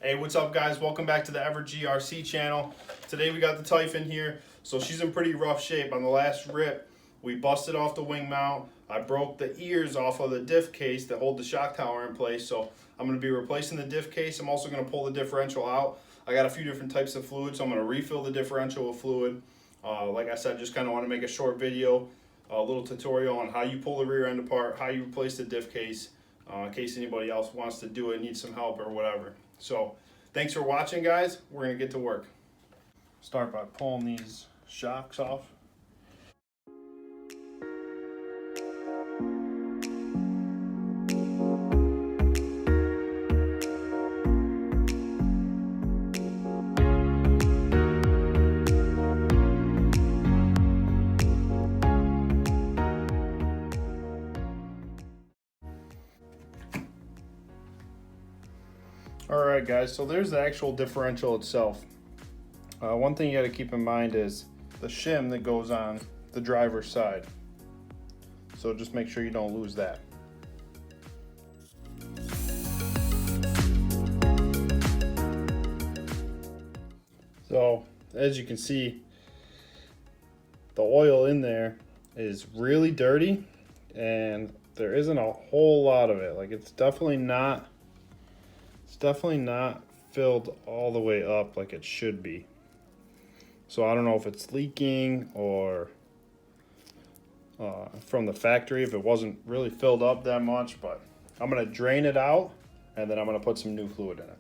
Hey, what's up guys? Welcome back to the Ever GRC channel. Today we got the Typhon here. So she's in pretty rough shape. On the last rip, we busted off the wing mount. I broke the ears off of the diff case that hold the shock tower in place. So I'm gonna be replacing the diff case. I'm also gonna pull the differential out. I got a few different types of fluid, so I'm gonna refill the differential with fluid. Like I said, just kind of want to make a short video, a little tutorial on how you pull the rear end apart, how you replace the diff case, in case anybody else wants to do it, needs some help or whatever. So thanks for watching, guys. We're gonna get to work. Start by pulling these shocks off. Alright guys, so there's the actual differential itself. One thing you got to keep in mind is the shim that goes on the driver's side. So just make sure you don't lose that. So as you can see, the oil in there is really dirty and there isn't a whole lot of it. Like it's definitely not filled all the way up like it should be. So I don't know if it's leaking or from the factory, if it wasn't really filled up that much, but I'm gonna drain it out and then I'm gonna put some new fluid in it.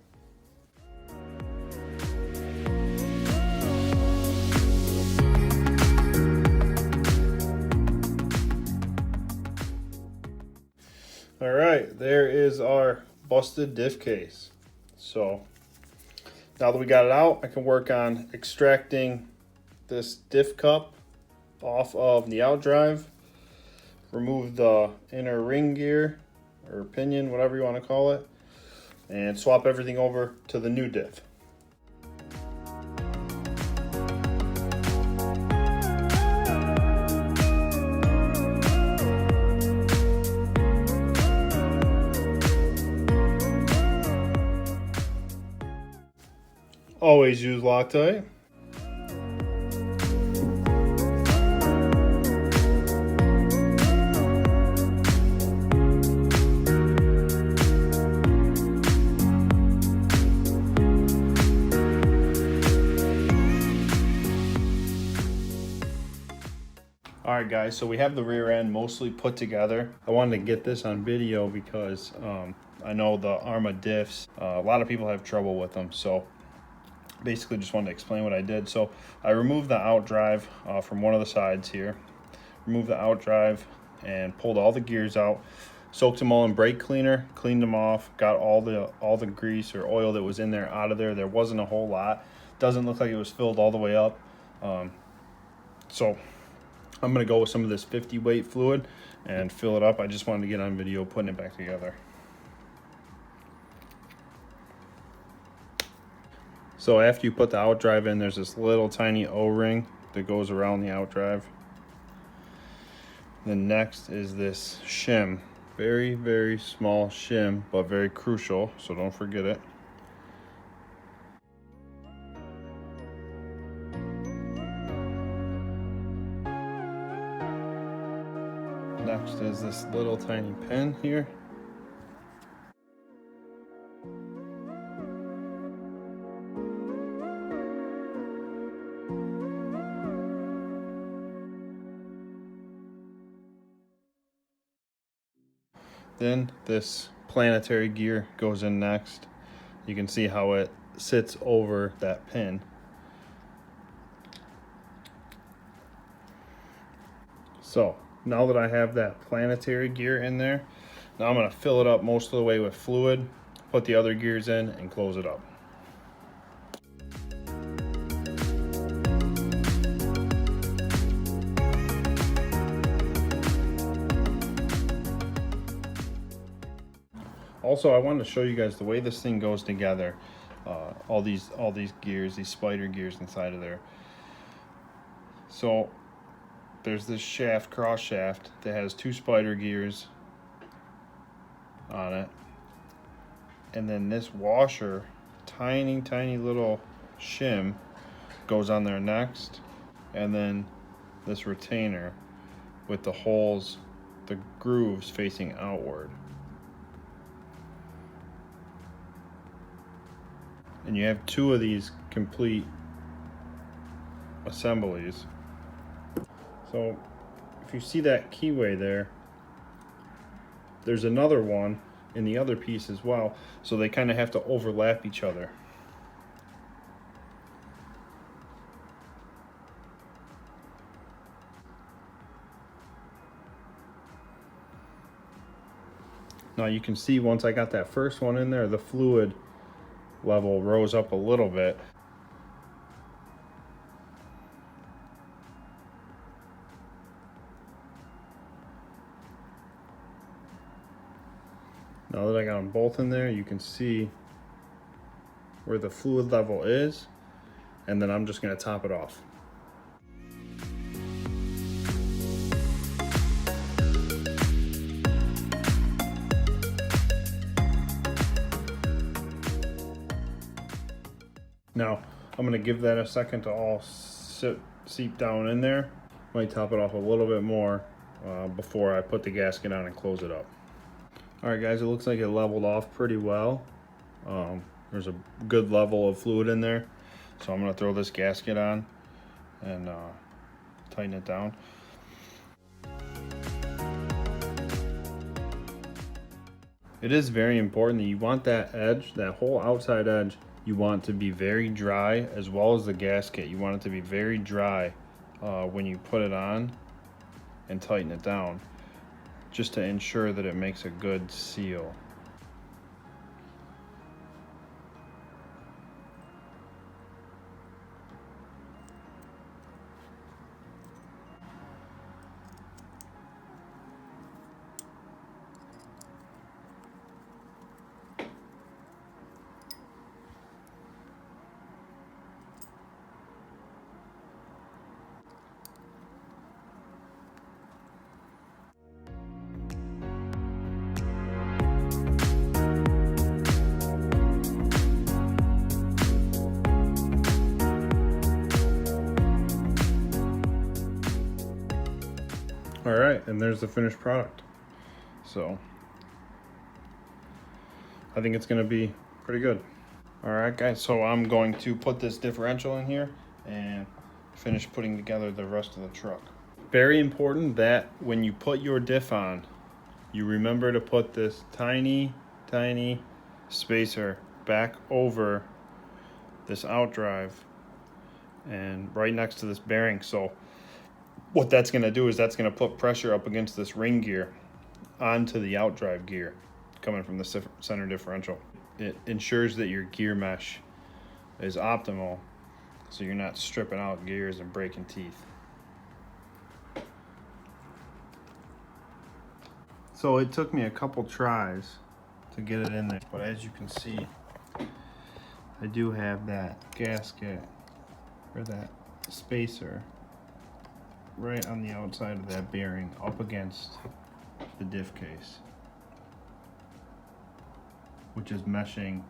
All right, there is our busted diff case. So now that we got it out, I can work on extracting this diff cup off of the outdrive, remove the inner ring gear or pinion, whatever you want to call it, and swap everything over to the new diff. Always use Loctite. Alright guys, so we have the rear end mostly put together. I wanted to get this on video because I know the Arrma diffs, a lot of people have trouble with them. So basically just wanted to explain what I did. So I removed the outdrive from one of the sides here, removed the outdrive and pulled all the gears out, soaked them all in brake cleaner, cleaned them off, got all the grease or oil that was in there out of there. There wasn't a whole lot. Doesn't look like it was filled all the way up. So I'm gonna go with some of this 50 weight fluid and fill it up. I just wanted to get on video putting it back together. So after you put the outdrive in, there's this little tiny O-ring that goes around the outdrive. Then next is this shim. Very, very small shim, but very crucial, so don't forget it. Next is this little tiny pin here. Then this planetary gear goes in next. You can see how it sits over that pin. So now that I have that planetary gear in there, now I'm gonna fill it up most of the way with fluid, put the other gears in and close it up. Also, I wanted to show you guys the way this thing goes together. All these gears, these spider gears inside of there. So there's this shaft, cross shaft, that has 2 spider gears on it, and then this washer tiny little shim goes on there next, and then this retainer with the holes, the grooves facing outward. And you have two of these complete assemblies. So if you see that keyway there, there's another one in the other piece as well, so they kind of have to overlap each other. Now you can see once I got that first one in there, the fluid level rose up a little bit. Now that I got them both in there, you can see where the fluid level is, and then I'm just going to top it off. Now I'm going to give that a second to all seep down in there. Might top it off a little bit more before I put the gasket on and close it up. Alright guys, it looks like it leveled off pretty well. There's a good level of fluid in there, so I'm going to throw this gasket on and tighten it down. It is very important that you want that edge, that whole outside edge, you want to be very dry, as well as the gasket. You want it to be very dry when you put it on and tighten it down, just to ensure that it makes a good seal. All right, and there's the finished product. So I think it's gonna be pretty good. All right guys, so I'm going to put this differential in here and finish putting together the rest of the truck. Very important that when you put your diff on, you remember to put this tiny spacer back over this outdrive and right next to this bearing. So what that's going to do is that's going to put pressure up against this ring gear onto the outdrive gear coming from the center differential. It ensures that your gear mesh is optimal, so you're not stripping out gears and breaking teeth. So it took me a couple tries to get it in there, but as you can see, I do have that gasket, or that spacer, right on the outside of that bearing up against the diff case, which is meshing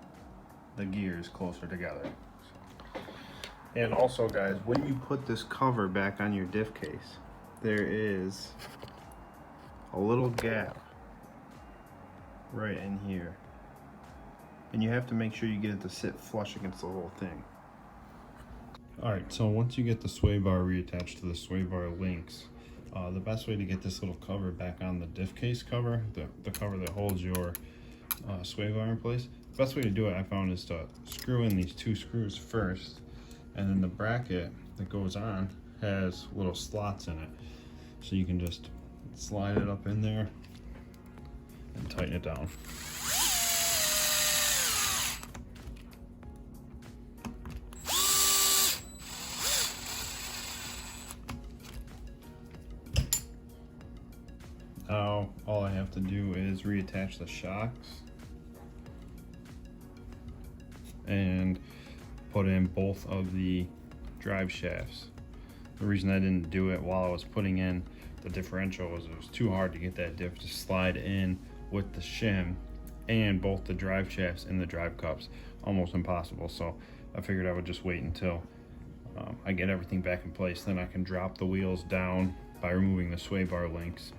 the gears closer together. And also guys, when you put this cover back on your diff case, there is a little gap right in here, and you have to make sure you get it to sit flush against the whole thing. Alright, so once you get the sway bar reattached to the sway bar links, the best way to get this little cover back on the diff case cover, the cover that holds your sway bar in place, the best way to do it I found is to screw in these two screws first, and then the bracket that goes on has little slots in it, so you can just slide it up in there and tighten it down. Now all I have to do is reattach the shocks and put in both of the drive shafts. The reason I didn't do it while I was putting in the differential was it was too hard to get that diff to slide in with the shim and both the drive shafts and the drive cups. Almost impossible. So I figured I would just wait until I get everything back in place. Then I can drop the wheels down by removing the sway bar links.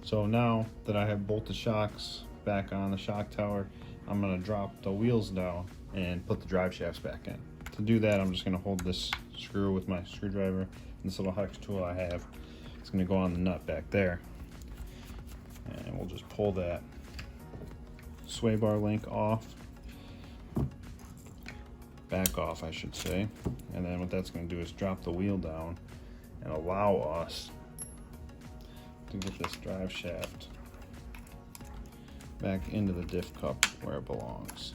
So now that I have both the shocks back on the shock tower, I'm going to drop the wheels down and put the drive shafts back in. To do that, I'm just going to hold this screw with my screwdriver and this little hex tool I have. It's going to go on the nut back there, and we'll just pull that sway bar link off, back off I should say, and then what that's going to do is drop the wheel down and allow us to get this drive shaft back into the diff cup where it belongs.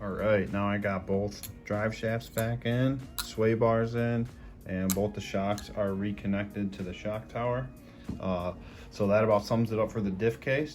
Alright, now I got both drive shafts back in, sway bars in, and both the shocks are reconnected to the shock tower. So that about sums it up for the diff case.